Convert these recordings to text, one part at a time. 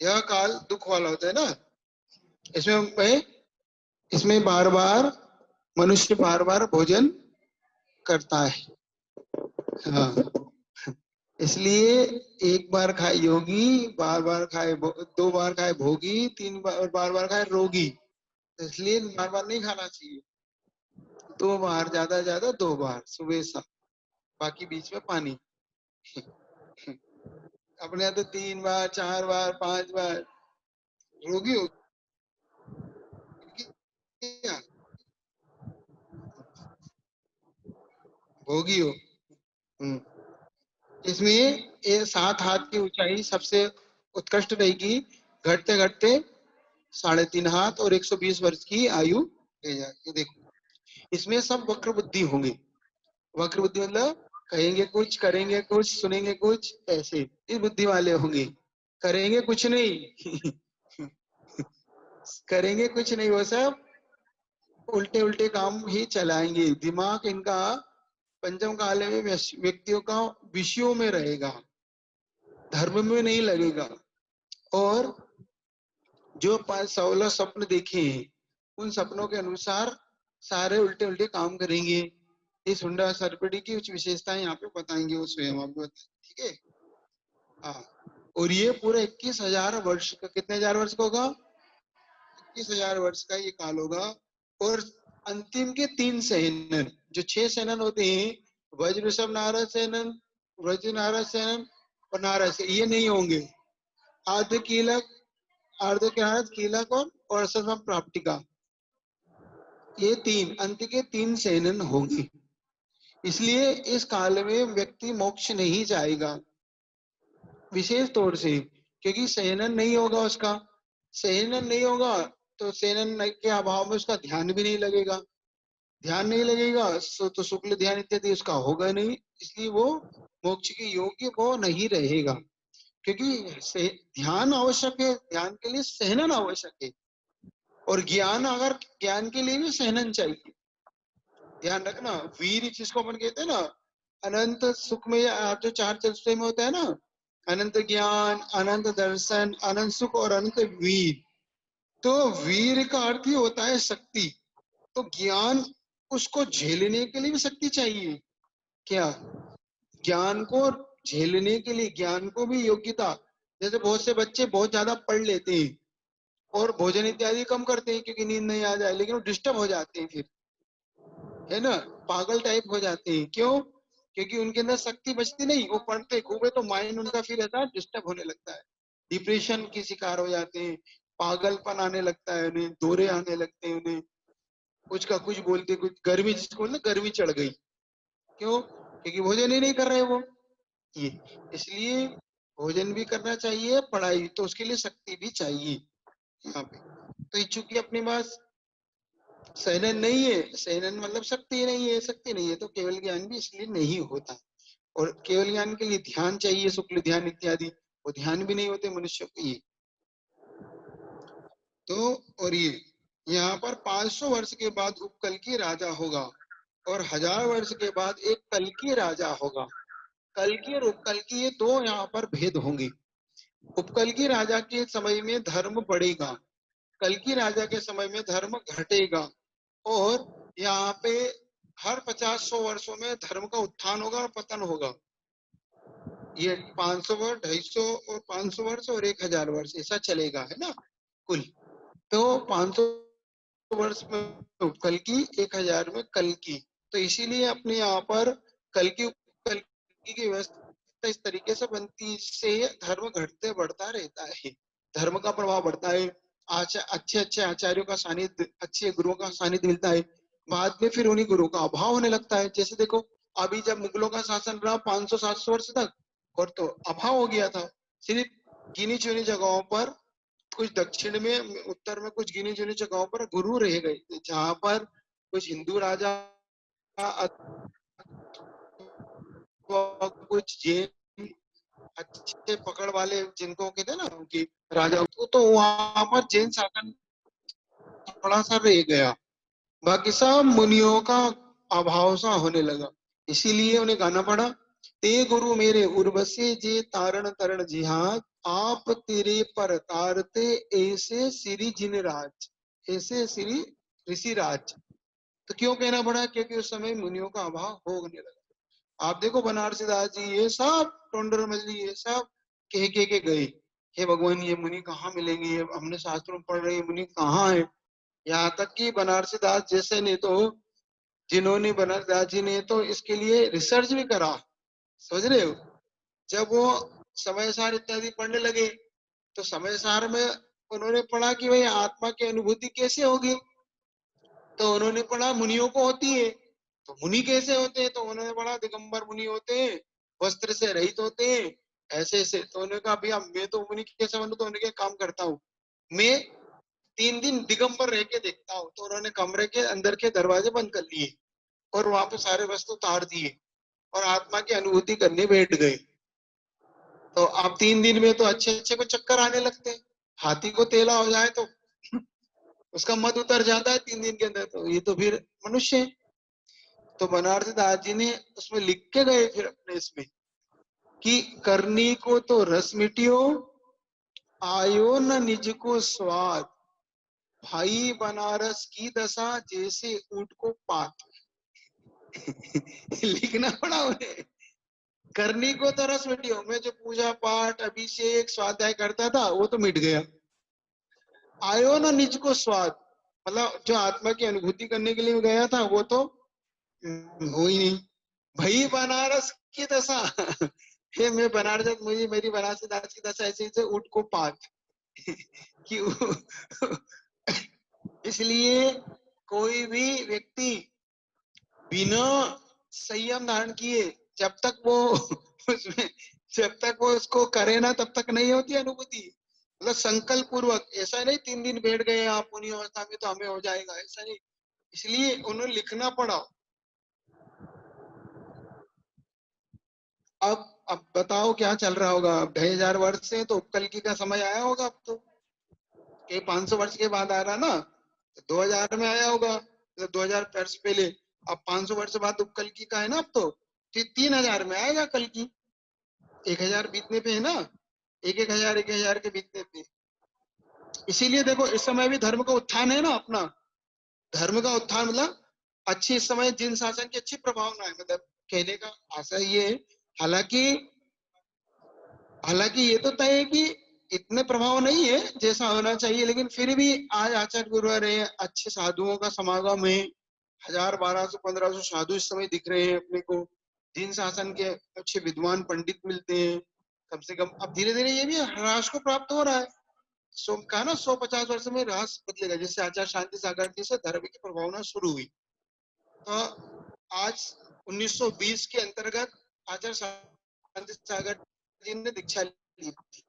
यह काल दुख वाला होता है ना, इसमें बार बार मनुष्य बार बार भोजन करता है। हाँ, इसलिए एक बार खाए योगी, बार बार खाए, 2 बार खाए भोगी, 3 बार बार बार खाए रोगी। इसलिए बार बार नहीं खाना चाहिए, 2 बार, ज्यादा 2 बार सुबह शाम, बाकी बीच में पानी। अपने यहाँ तो 3 बार 4 बार 5 बार, रोगी हो क्या, भोगी हो। इसमें ये 7 हाथ की ऊंचाई सबसे उत्कृष्ट रहेगी, घटते घटते 3.5 हाथ और 120 वर्ष की आयु ले जाएगी। देखो इसमें सब वक्र बुद्धि होंगे। वक्र बुद्धि मतलब कहेंगे कुछ, करेंगे कुछ, सुनेंगे कुछ, ऐसे इस बुद्धि वाले होंगे। करेंगे कुछ नहीं करेंगे कुछ नहीं, वो सब उल्टे उल्टे काम ही चलाएंगे। दिमाग इनका पंचम काल में व्यक्तियों का विषयों में रहेगा, धर्म में नहीं लगेगा। और जो 16 स्वप्न देखे हैं उन सपनों के अनुसार सारे उल्टे उल्टे काम करेंगे। इस हुंडा सरपड़ी की कुछ विशेषताएं यहाँ पे बताएंगे, वो स्वयं आपको बताएंगे, ठीक है। हाँ, और ये पूरा 21,000 वर्ष का, कितने हजार वर्ष का होगा, 21,000 वर्ष का ये काल होगा। और अंतिम के 3 सेनन, जो 6 सेनन होते हैं, वज्र ऋषभ नारद सेनन, वज्र नारद सेनन और नारद से, ये नहीं होंगे। आद्य कीलक, अर्ध कीलक और असम प्राप्तिका, ये 3 अंत के 3 सेनन होंगे। इसलिए इस काल में व्यक्ति मोक्ष नहीं जाएगा विशेष तौर से, क्योंकि सेनन नहीं होगा उसका। सेनन नहीं होगा तो सेनन के अभाव में उसका ध्यान भी नहीं लगेगा, ध्यान नहीं लगेगा तो शुक्ल ध्यान इत्यादि उसका होगा नहीं, इसलिए वो मोक्ष के योग्य वो नहीं रहेगा। क्योंकि ध्यान आवश्यक है, ध्यान के लिए सहनन आवश्यक है, और ज्ञान, अगर ज्ञान के लिए भी सहनन चाहिए। ध्यान रखना, वीर जिसको अपन कहते हैं ना, अनंत सुख में, जो 4 चतुष्टय में होता है ना, अनंत ज्ञान, अनंत दर्शन, अनंत सुख और अनंत वीर। तो वीर का अर्थ ही होता है शक्ति। तो ज्ञान, उसको झेलने के लिए भी शक्ति चाहिए। क्या, ज्ञान को झेलने के लिए, ज्ञान को भी योग्यता। जैसे बहुत से बच्चे बहुत ज्यादा पढ़ लेते हैं और भोजन इत्यादि कम करते हैं क्योंकि नींद नहीं आ जाए, लेकिन वो डिस्टर्ब हो जाते हैं फिर, है ना, पागल टाइप हो जाते हैं। क्यों, क्योंकि उनके अंदर शक्ति बचती नहीं। वो पढ़ते खूब है तो माइंड उनका फिर ऐसा डिस्टर्ब होने लगता है, डिप्रेशन की शिकार हो जाते हैं, पागलपन आने लगता है उन्हें, दौरे आने लगते हैं उन्हें, कुछ का कुछ बोलते, कुछ गर्मी, जिसको ना गर्मी चढ़ गई। क्यों, क्योंकि भोजन ही नहीं कर रहे वो ये। इसलिए भोजन भी करना चाहिए, पढ़ाई, तो उसके लिए शक्ति भी चाहिए यहाँ पे। तो चूंकि अपने पास सहनन नहीं है, सहनन मतलब शक्ति नहीं है, शक्ति नहीं है तो केवल ज्ञान भी इसलिए नहीं होता। और केवल ज्ञान के लिए ध्यान चाहिए, शुक्ल ध्यान इत्यादि, वो ध्यान भी नहीं होते मनुष्य को ये। तो और ये यहाँ पर 500 वर्ष के बाद उपकल की राजा होगा, और 1000 वर्ष के बाद एक कल की राजा होगा। कल की और उपकल की ये 2 यहाँ पर भेद होंगे। उपकल की राजा के समय में धर्म बढ़ेगा, कल की राजा के समय में धर्म घटेगा। और यहाँ पे हर 50-100 वर्षों में धर्म का उत्थान होगा और पतन होगा। ये 500 वर्ष, 250 और 500 वर्ष और 1000 वर्ष ऐसा चलेगा, है ना कुल। तो 500 वर्ष में कल की, 1000 में कल की। तो इसीलिए अपने यहाँ पर कल की व्यवस्था इस तरीके से बनती से धर्म घटते बढ़ता रहता है, धर्म का प्रभाव बढ़ता है। अच्छे अच्छे आचार्यों का सानिध्य, अच्छे गुरुओं का सानिध्य मिलता है। बाद में फिर उन्हीं गुरुओं का अभाव होने लगता है। जैसे देखो अभी जब मुगलों का शासन रहा 500-700 वर्ष तक, और तो अभाव हो गया था। सिर्फ गिनी चुनी जगहों पर, कुछ दक्षिण में, उत्तर में कुछ गिनी चुनी जगहों पर गुरु रह गए, जहां पर कुछ हिंदू राजा, कुछ जैन अच्छे पकड़ वाले जिनको कहते हैं ना उनकी राजा, तो वहां पर जैन शासन थोड़ा सा रह गया। बाकी सब मुनियों का अभाव सा होने लगा, इसीलिए उन्हें गाना पड़ा ते गुरु मेरे उर्वशी जे तारण तरण जिहाज, आप तेरे पर तारते ऐसे श्री जिन राज, ऐसे श्री ऋषि राज। तो क्यों कहना पड़ा? क्योंकि उस समय मुनियों का अभाव होने लगा। आप देखो बनारसी दास जी ये सब टोंडर मजली ये सब कह के गए, हे भगवान ये मुनि कहाँ मिलेंगे, हमने शास्त्रों में पढ़ रहे हैं मुनि कहाँ है। यहाँ तक कि बनारसी दास जैसे ने तो, जिन्होंने बनारसी दास जी ने तो इसके लिए रिसर्च भी करा, समझ रहे हो। जब वो समय सार इत्यादि पढ़ने लगे तो समय सार में उन्होंने पढ़ा कि भाई आत्मा की अनुभूति कैसे होगी, तो उन्होंने पढ़ा मुनियों को होती है। तो मुनि कैसे होते हैं? तो उन्होंने पढ़ा दिगंबर मुनि होते हैं, वस्त्र से रहित होते हैं, ऐसे ऐसे। तो उन्होंने कहा भैया मैं तो मुनि कैसे बनूं? तो उन्होंने काम करता हूँ मैं 3 दिन दिगंबर रह के देखता हूँ। तो उन्होंने कमरे के अंदर के दरवाजे बंद कर लिए और वहां पे सारे वस्तु उतार दिए और आत्मा की अनुभूति करने बैठ गए। तो आप 3 दिन में तो अच्छे अच्छे को चक्कर आने लगते हैं। हाथी को तेला हो जाए तो उसका मद उतर जाता है 3 दिन के अंदर, तो ये तो फिर मनुष्य है। तो बनारसी दास जी ने उसमें लिख के गए फिर अपने इसमें कि करनी को तो रस मिटियो, आयो न निज को स्वाद, भाई बनारस की दशा जैसे ऊंट को पात। लिखना पड़ा उन्हें। करनी को तो रस मिटियो, मैं जो पूजा पाठ अभिषेक स्वाध्याय करता था वो तो मिट गया। आयो ना निज को स्वाद, मतलब जो आत्मा की अनुभूति करने के लिए गया था वो तो हो ही नहीं। भाई बनारस की दशा हे मैं बनारस, मुझे मेरी बनारसी दास की दशा ऐसी से ऊंट को पात कि इसलिए कोई भी व्यक्ति बिना संयम धारण किए जब तक वो उसमें, जब तक वो उसको करे ना तब तक नहीं होती अनुभूति। मतलब संकल्प पूर्वक, ऐसा नहीं 3 दिन बैठ गए आप उन्हीं अवस्था में तो हमें हो जाएगा, ऐसा नहीं। इसलिए उन्हें लिखना पड़ा। अब बताओ क्या चल रहा होगा? अब 2500 वर्ष से तो उपकल्कि का समय आया होगा। अब तो 500 वर्ष के बाद आ रहा ना, 2000 में आया होगा, 2000 वर्ष पहले। अब 500 वर्ष बाद उपकल्कि का है ना, अब तो 3000 में आएगा कल्कि। 1000 बीतने पे है ना, 1000 के बीतने पे। इसीलिए देखो इस समय भी धर्म का उत्थान है ना अपना। धर्म का उत्थान मतलब अच्छी, इस समय जिन शासन की अच्छी प्रभावना है, मतलब कहने का आशा ये है। हालांकि हालांकि ये तो तय है कि इतने प्रभाव नहीं है जैसा होना चाहिए, लेकिन फिर भी आज आचार्य गुरुवार है, अच्छे साधुओं का समागम है। 1000, 1200, 1500 साधु इस समय दिख रहे हैं अपने को। जिन शासन के अच्छे विद्वान पंडित मिलते हैं कम से कम। अब धीरे धीरे ये भी ह्रास को प्राप्त हो रहा है। कहा ना 150 वर्ष में ह्रास बदलेगा, जैसे आचार्य शांति सागर जी से धर्म की प्रभावना शुरू हुई। तो आज 1920 के अंतर्गत आचार्य शांति सागर जी ने दीक्षा ली थी।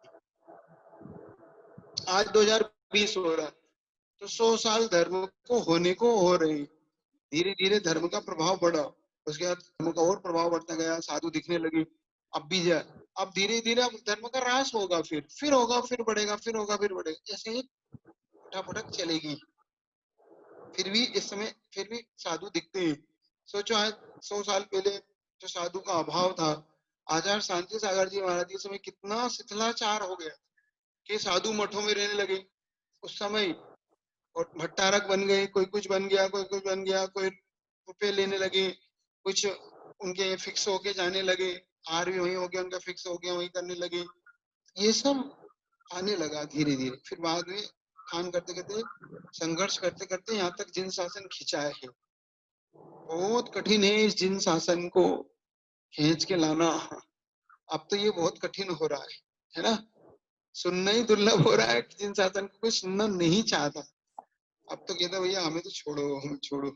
आज 2020 हो रहा है, तो 100 साल धर्म को होने को हो रहे हैं। धीरे धीरे धर्म का प्रभाव बढ़ा, उसके बाद धर्म का और प्रभाव बढ़ता गया, साधु दिखने लगे। अब भी जाए, अब धीरे धीरे अब धर्म का ह्रास होगा, फिर होगा, फिर बढ़ेगा, फिर होगा, फिर बढ़ेगा, ऐसे ही फटाफट चलेगी। फिर भी इस समय फिर भी साधु दिखते हैं। सोचो आज 100 साल पहले जो साधु का अभाव था, आचार्य शांति सागर जी महाराज के समय कितना शिथिलाचार हो गया कि साधु मठों में रहने लगे उस समय, और भट्टारक बन गए, कोई कुछ बन गया, कोई कुछ बन गया, कोई रुपए लेने लगे, कुछ उनके फिक्स होके जाने लगे, हार भी वही हो गया उनका, फिक्स हो गया, वही करने लगे। ये सब आने लगा धीरे धीरे। फिर बाद में काम करते करते, संघर्ष करते करते यहाँ तक जिन शासन खिंचाया है। बहुत कठिन है इस जिन शासन को खींच के लाना। अब तो ये बहुत कठिन हो रहा है ना। सुनना ही दुर्लभ हो रहा है कि जिन शासन को कोई सुनना नहीं चाहता। अब तो कहता भैया हमें तो छोड़ो, हमें छोड़ो।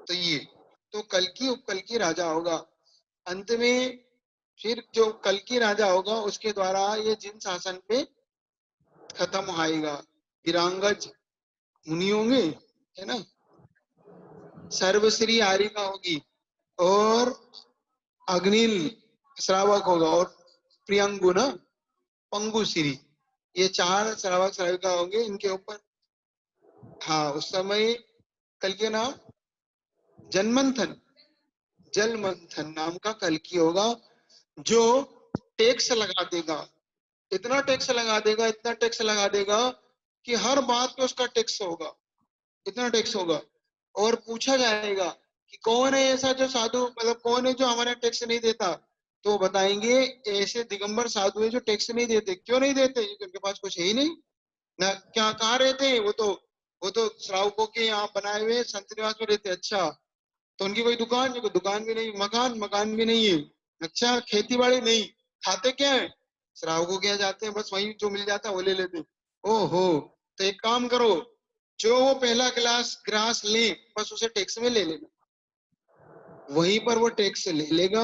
तो ये तो कल्कि उपकल्कि राजा होगा अंत में। फिर जो कल्कि राजा होगा उसके द्वारा ये जिन शासन पे खत्म आएगा। वीरांगज मुनि होंगे, है ना, सर्वश्री आरिका होगी, और अग्निल श्रावक होगा, और प्रियंगु ना पंगुश्री, ये 4 श्रावक श्राविका होंगे इनके ऊपर। हाँ उस समय कल के नाम जनमंथन, जल मंथन नाम का कल्कि होगा, जो टैक्स लगा देगा, इतना टैक्स लगा देगा, इतना टैक्स लगा देगा कि हर बात पे उसका टैक्स होगा, इतना टैक्स होगा। और पूछा जाएगा कि कौन है ऐसा जो साधु, मतलब कौन है जो हमारा टैक्स नहीं देता, तो बताएंगे ऐसे दिगंबर साधु है जो टैक्स नहीं देते। क्यों नहीं देते? क्योंकि उनके पास कुछ है ही नहीं ना। क्या कहाँ रहते हैं वो तो श्रावकों के यहाँ बनाए हुए संत निवास में रहते। अच्छा, तो उनकी कोई दुकान भी नहीं, मकान भी नहीं है। अच्छा, खेती बाड़ी नहीं, खाते क्या है? श्रावकों के यहाँ जाते हैं, बस वही जो मिल जाता है वो ले लेते हैं। ओहो, तो एक काम करो, जो वो पहला ग्रास ले, बस उसे टैक्स में ले लेना, वहीं पर वो टैक्स ले लेगा।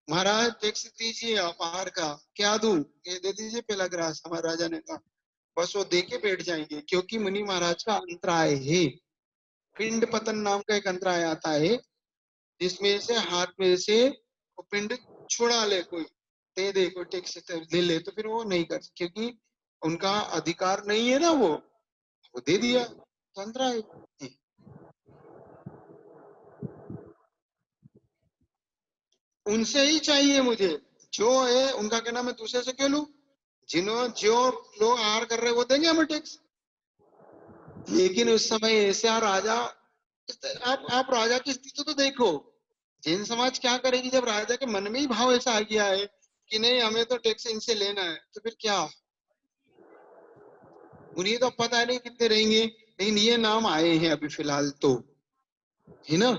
महाराज टैक्स दीजिए आप आहार का। क्या दूं? ये दे दीजिए पहला ग्रास, हमारे राजा ने कहा। बस वो दे के बैठ जाएंगे, क्योंकि मुनि महाराज का अंतराय है। पिंड पतन नाम का एक अंतराय आता है, जिसमें से हाथ में से वो पिंड छुड़ा ले कोई, दे दे कोई टैक्स ले ले, तो फिर वो नहीं कर, क्योंकि उनका अधिकार नहीं है ना, वो दे दिया तो अंतराय। उनसे ही चाहिए मुझे, जो है उनका कहना, मैं दूसरे से क्यों लूं? जो लोग आहार कर रहे हैं वो देंगे हमें टैक्स। लेकिन उस समय ऐसा राजा, आप राजा की स्थिति तो देखो, जैन समाज क्या करेगी जब राजा के मन में ही भाव ऐसा आ गया है कि नहीं हमें तो टैक्स इनसे लेना है, तो फिर क्या? उन्हें तो पता नहीं कितने रहेंगे, लेकिन ये नाम आए हैं अभी फिलहाल तो, है ना?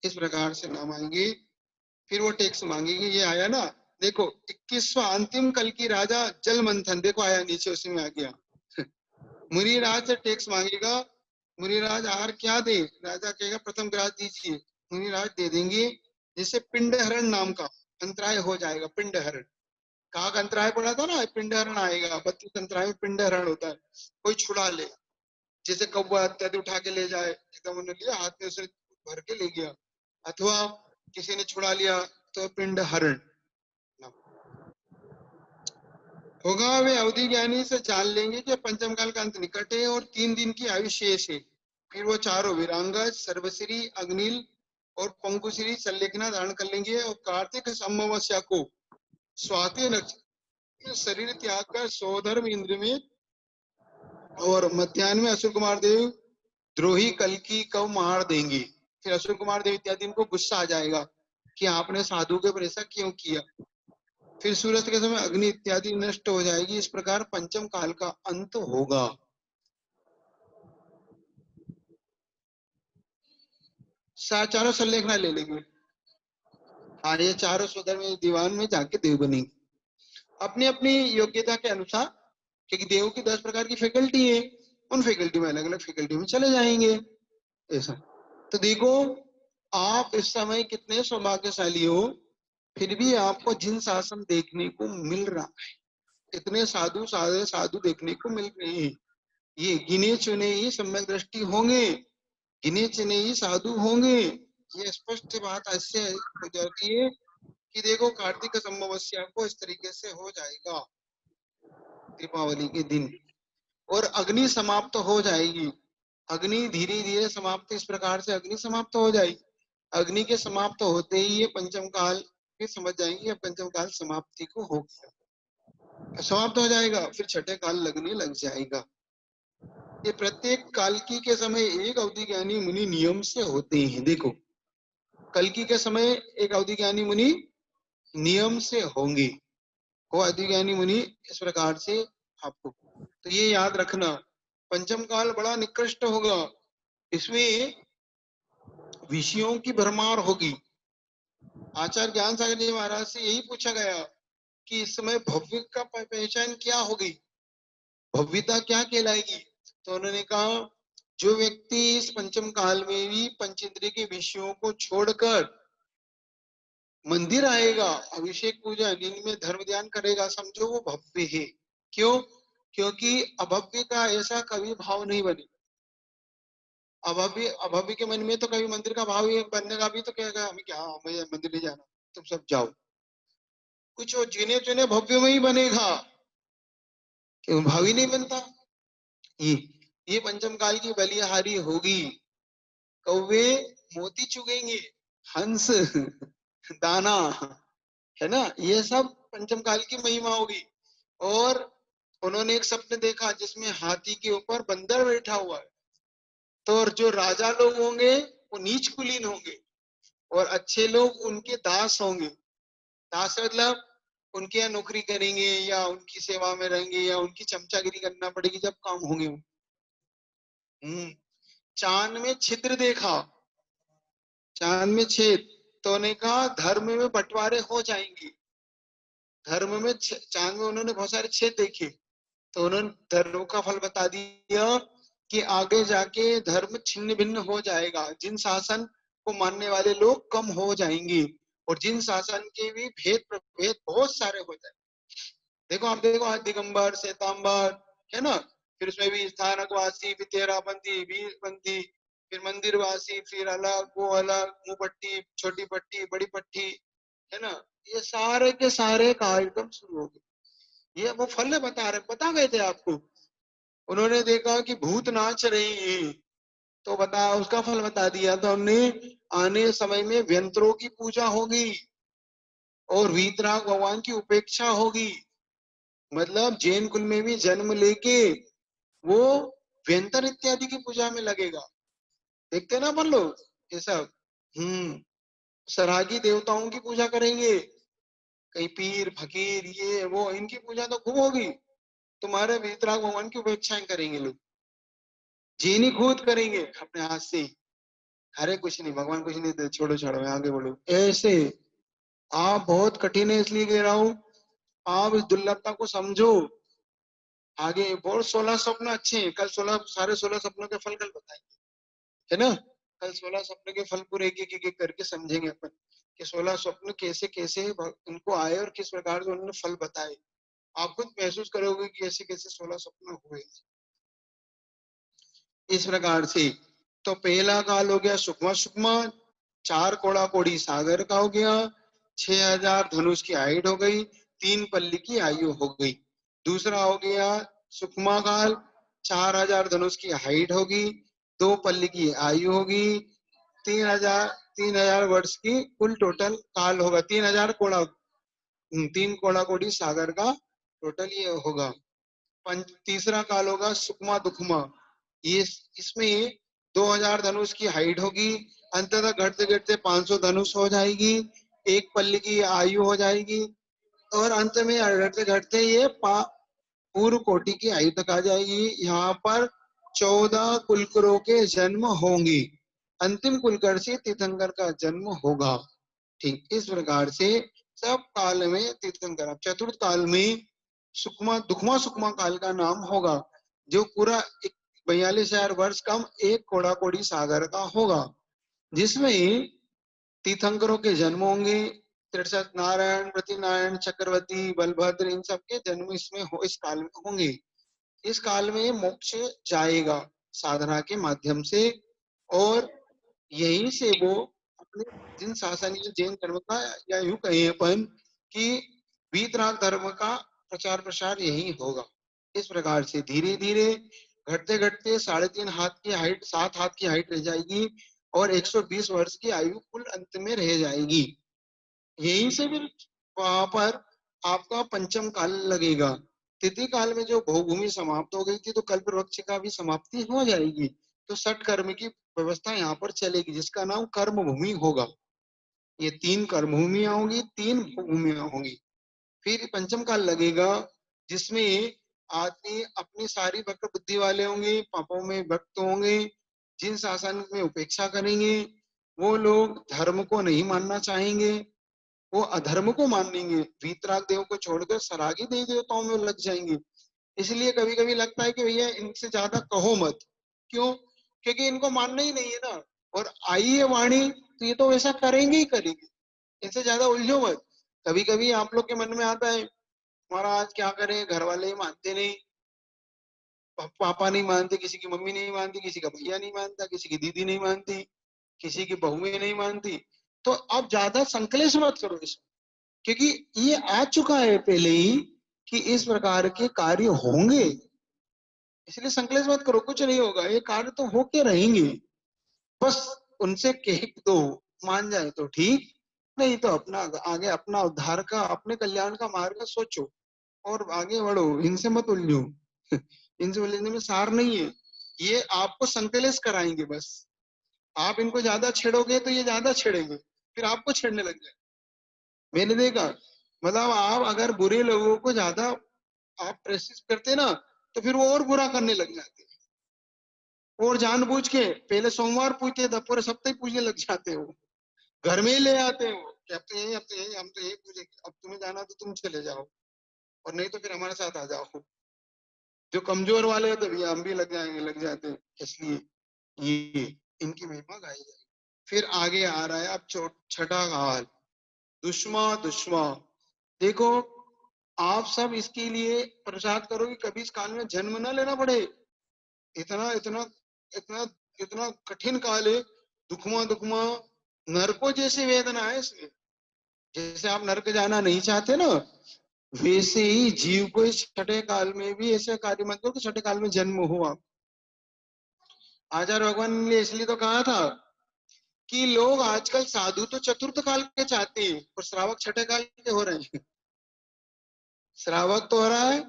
इस प्रकार से नाम आएंगे, फिर वो टैक्स मांगेंगे। ये आया ना, देखो 21वां अंतिम कल की राजा जल मंथन, देखो आया नीचे, उसी में आ गया। मुनिराज से टैक्स मांगेगा, मुनिराज आहार क्या दे? राजा कहेगा प्रथम ग्रास दीजिए, मुनिराज दे देंगे। जिससे पिंडहरण नाम का अंतराय हो जाएगा। पिंडहरण, कहाँ का अंतराय पड़ा था ना, पिंडहरण आएगा। 32 अंतराय में पिंडहरण होता है, कोई छुड़ा ले, जैसे कौवा इत्यादि उठा के ले जाए, एकदम उन्होंने लिया हाथ में, उसे भर के ले गया, अथवा किसी ने छुड़ा लिया, तो पिंड हरण होगा। वे अवधि ज्ञानी से जान लेंगे कि पंचम काल का अंत निकट है और 3 दिन की आयु शेष है। फिर वो चारों वीरांगज, सर्वश्री, अग्निल और पंकुश्री सल्लेखना धारण कर लेंगे, और कार्तिक अमावस्या को स्वाति नक्षत्र शरीर त्याग कर सौधर्म इंद्र में, और मध्यान्ह में असुर कुमार देव द्रोही कल्कि को मार देंगे। फिर असुर कुमार देव इत्यादि इनको गुस्सा आ जाएगा कि आपने साधु के ऊपर ऐसा क्यों किया। फिर सूर्यास्त के समय अग्नि इत्यादि नष्ट हो जाएगी। इस प्रकार पंचम काल का अंत होगा। चारों सल्लेखना ले लेंगे। हाँ, ये चारों सौधर में दीवान में जाके देव बनेंगे अपनी अपनी योग्यता के अनुसार, क्योंकि देव की 10 प्रकार की फैकल्टी है, उन फैकल्टी में अलग अलग फैकल्टी में चले जाएंगे। ऐसा तो देखो, आप इस समय कितने सौभाग्यशाली हो, फिर भी आपको जिन शासन देखने को मिल रहा है, इतने साधु साधु देखने को मिल रहे हैं। ये गिने चुने ही सम्यक दृष्टि होंगे, गिने चुने ही साधु होंगे। ये स्पष्ट बात ऐसे हो जाती है कि देखो कार्तिक अमावस्या को इस तरीके से हो जाएगा दीपावली के दिन, और अग्नि समाप्त हो जाएगी। अग्नि धीरे धीरे समाप्त, इस प्रकार से अग्नि समाप्त हो जाएगी। अग्नि के समाप्त होते ही ये पंचम काल फिर समझ जाएंगे, पंचम काल समाप्ति को हो गया, समाप्त हो जाएगा। फिर छठे काल लगने लग जाएगा। ये प्रत्येक कालकी के समय एक अवधि ज्ञानी मुनि नियम से होते हैं। देखो, कल्कि के समय एक अवधि ज्ञानी मुनि नियम से होंगे, वो अवधि ज्ञानी मुनि इस प्रकार से आपको, तो ये याद रखना, पंचम काल बड़ा निकृष्ट होगा। इसमें विषयों की भरमार होगी। आचार्य ज्ञान सागर जी महाराज से यही पूछा गया कि इस समय भव्य का पहचान क्या होगी, भव्यता क्या कहलाएगी? तो उन्होंने कहा, जो व्यक्ति इस पंचम काल में भी पंचेंद्रिय के विषयों को छोड़कर मंदिर आएगा, अभिषेक पूजा इनमें धर्म ध्यान करेगा, समझो वो भव्य है। क्यों? क्योंकि अभव्य का ऐसा कभी भाव नहीं बने। अभव्य के मन में तो कभी मंदिर का भाव ही बनने का भी तो कहेगा हमें क्या, हमें मंदिर नहीं जाना, तुम सब जाओ। कुछ वो जिने चुने भव्य में ही बनेगा, क्यों भाव ही नहीं बनता। ये ये पंचम काल की बलिहारी होगी। कौवे मोती चुगेंगे, हंस, दाना, है ना, ये सब पंचम काल की महिमा होगी। और उन्होंने एक स्वप्न देखा जिसमें हाथी के ऊपर बंदर बैठा हुआ है। तो और जो राजा लोग होंगे वो नीच कुलीन होंगे और अच्छे लोग उनके दास होंगे। दास मतलब उनके यहाँ नौकरी करेंगे या उनकी सेवा में रहेंगे या उनकी चमचागिरी करना पड़ेगी जब काम होंगे। चांद में छिद्र देखा, चांद में छेद, तो ने कहा धर्म में बंटवारे हो जाएंगे। धर्म में चांद में उन्होंने बहुत सारे छेद देखे, तो उन्होंने धर्म का फल बता दिया कि आगे जाके धर्म छिन्न भिन्न हो जाएगा। जिन शासन को मानने वाले लोग कम हो जाएंगे और जिन शासन के भी भेद प्रभेद बहुत सारे हो जाएंगे। देखो आप देखो, आज दिगंबर, श्वेतांबर, है ना, फिर उसमें भी स्थानकवासी, फिर तेरापंथी, 20 पंथी, फिर मंदिरवासी, फिर अलग वो अलग, मुंह पट्टी, छोटी पट्टी, बड़ी पट्टी, है ना, ये सारे के सारे कार्यक्रम शुरू हो गए। ये वो फल बता गए थे आपको। उन्होंने देखा कि भूत नाच रही है, तो बता उसका फल बता दिया था हमने। आने समय में व्यंतरों की पूजा होगी और वीतराग भगवान की उपेक्षा होगी। मतलब जैन कुल में भी जन्म लेके वो व्यंतर इत्यादि की पूजा में लगेगा। देखते ना अपन लोग ये सब। सरागी देवताओं की पूजा करेंगे, कहीं पीर फकीर ये वो, इनकी पूजा तो खूब होगी। तुम्हारे वीतराग भगवान की उपेक्षाएं करेंगे लोग, जीनी खुद करेंगे अपने हाथ से। अरे कुछ नहीं, भगवान कुछ नहीं दे, छोड़ो छोड़ो, आगे बढ़ो। ऐसे आप बहुत कठिन है इसलिए कह रहा हूं, आप इस दुर्लभता को समझो। आगे बहुत 16 स्वप्न अच्छे हैं, कल 16 सारे 16 स्वप्नों के फल कल बताएंगे, है ना। कल 16 स्वप्न के फल पूरे एक करके समझेंगे अपन कि 16 स्वप्न कैसे कैसे उनको आए और किस प्रकार से उन्होंने फल बताए। आप खुद महसूस करोगे कि ऐसे कैसे 16 स्वप्न हुए इस प्रकार से। तो पहला काल हो गया सुकमा सुकमा, 4 कोड़ा कोड़ी सागर का हो गया, 6000 धनुष की हाइट हो गई, 3 पल्ली की आयु हो गई। दूसरा हो गया सुकमा काल, 4000 धनुष की हाइट होगी, 2 पल्ली की आयु होगी, 3000 वर्ष की कुल टोटल काल होगा। 3000 कोड़ा, 3 कोड़ा कोड़ी सागर का टोटल ये होगा। तीसरा काल होगा सुकमा दुखमा, ये इसमें 2000 धनुष की हाइट होगी, अंततः घटते घटते 500 धनुष हो जाएगी, 1 पल्ली की आयु हो जाएगी और अंत में घटते घटते ये पूर्व कोटि की आयु तक आ जाएगी। यहाँ पर 14 कुलकरों के जन्म होंगे, अंतिम कुलकर से तीर्थंकर का जन्म होगा। ठीक इस प्रकार से सब काल में तीर्थंकर। चतुर्थ काल में सुकमा दुखमा सुकमा काल का नाम होगा, जो पूरा 42,000 वर्ष कम 1 कोड़ा कोड़ी सागर का होगा, जिसमें तीर्थंकरों के जन्म होंगे। 63 नारायण, प्रतिनारायण, चक्रवर्ती, बलभद्र, इन सबके जन्म इसमें इस काल में होंगे। इस काल में मोक्ष जाएगा साधना के माध्यम से और यहीं से वो अपने जिन शासनीय जैन धर्म का, या यूं कहें अपन कि वीतराग धर्म का प्रचार प्रसार यही होगा। इस प्रकार से धीरे धीरे घटते घटते 3.5 हाथ की हाइट, 7 हाथ की हाइट रह जाएगी और 120 वर्ष की आयु कुल अंत में रह जाएगी। यहीं से फिर वहां पर आपका पंचम काल लगेगा। तृतीय काल में जो भोगभूमि समाप्त हो गई थी, तो कल्प वृक्ष का भी समाप्ति हो जाएगी। तो 6 कर्म की व्यवस्था यहाँ पर चलेगी, जिसका नाम कर्म भूमि होगा। ये 3 कर्म भूमियां होंगी, 3 भूमियां होंगी। फिर पंचम काल लगेगा, जिसमें आदमी अपनी सारी वक्र बुद्धि वाले होंगे, पापों में भक्त होंगे, जिन शासन में उपेक्षा करेंगे, वो लोग धर्म को नहीं मानना चाहेंगे, वो अधर्म को मानेंगे, वीतराग देव को छोड़कर सरागी देवी देवताओं में लग जाएंगे। इसलिए कभी कभी लगता है कि भैया इनसे ज्यादा कहो मत। क्यों? क्योंकि इनको मानना ही नहीं है ना, और आई है वाणी तो ये तो वैसा करेंगे ही करेंगे, इनसे ज्यादा उलझो मत। कभी कभी आप लोग के मन में आता है महाराज क्या करें, घर वाले मानते नहीं, पापा नहीं मानते, किसी की मम्मी नहीं मानती, किसी का भैया नहीं मानता, किसी की दीदी नहीं मानती, किसी की बहुएं नहीं मानती। तो अब ज्यादा संकलेश मत करो इसमें, क्योंकि ये आ चुका है पहले ही कि इस प्रकार के कार्य होंगे। इसलिए संकलेश मत करो, कुछ नहीं होगा, ये कार्य तो होके रहेंगे। बस उनसे कह दो मान जाए तो ठीक, नहीं तो अपना आगे अपना उद्धार का, अपने कल्याण का मार्ग सोचो और आगे बढ़ो, इनसे मत उलझो। इनसे उलझने में सार नहीं है, ये आपको संकलेश कराएंगे बस। आप इनको ज्यादा छेड़ोगे तो ये ज्यादा छेड़ेंगे, फिर आपको छेड़ने लग जाए। मैंने देखा, मतलब आप अगर बुरे लोगों को ज्यादा आप प्रेसिस करते ना, तो फिर वो और बुरा करने लग जाते हैं। और जानबूझ के पहले सोमवार पूछते थे, पूरे सप्ताह ही पूछने लग जाते हो, घर में ही ले आते हो कि अब तो यही, अब तो यही, हम तो यही पूछेंगे, अब तुम्हें जाना तो तुम चले जाओ, और नहीं तो फिर हमारे साथ आ जाओ। जो कमजोर वाले होते भैया हम भी लग जाएंगे, लग जाते हैं। इसलिए ये इनकी महिमा गाई जाए। फिर आगे आ रहा है अब छठा काल, दुश्मा दुश्मा। देखो, आप सब इसके लिए प्रसाद करो कि कभी इस काल में जन्म ना लेना पड़े। इतना इतना इतना इतना कठिन काल है, दुखमा दुखमा, नरकों जैसी वेदना है इसमें। जैसे आप नरक जाना नहीं चाहते ना, वैसे ही जीव को इस छठे काल में भी ऐसे कार्य मत करो कि छठे काल में जन्म हुआ। आचार्य भगवान ने इसलिए तो कहा था कि लोग आजकल साधु तो चतुर्थ काल के चाहते हैं और श्रावक छठे काल के हो रहे हैं। श्रावक तो हो रहा है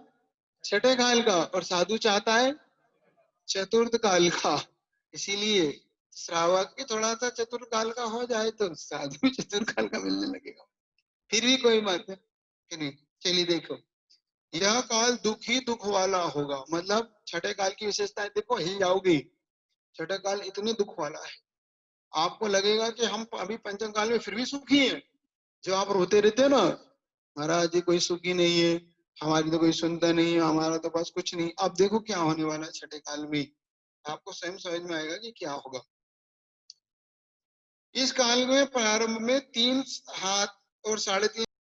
छठे काल का और साधु चाहता है चतुर्थ काल का। इसीलिए श्रावक भी थोड़ा सा चतुर्थ काल का हो जाए तो साधु चतुर्थ काल का मिलने लगेगा, फिर भी कोई बात है कि नहीं। चलिए देखो, यह काल दुख ही दुख वाला होगा, मतलब छठे काल की विशेषताएं देखो, हिल जाओगी। छठा काल इतने दुख वाला है, आपको लगेगा कि हम अभी पंचम काल में फिर भी सुखी हैं। जो आप रोते रहते हो ना, महाराज जी कोई सुखी नहीं है, हमारी तो कोई सुनता नहीं है, हमारा तो बस कुछ नहीं। अब देखो क्या होने वाला है छठे काल में, आपको स्वयं समझ में आएगा कि क्या होगा। इस काल में प्रारंभ में 3 हाथ और 3.5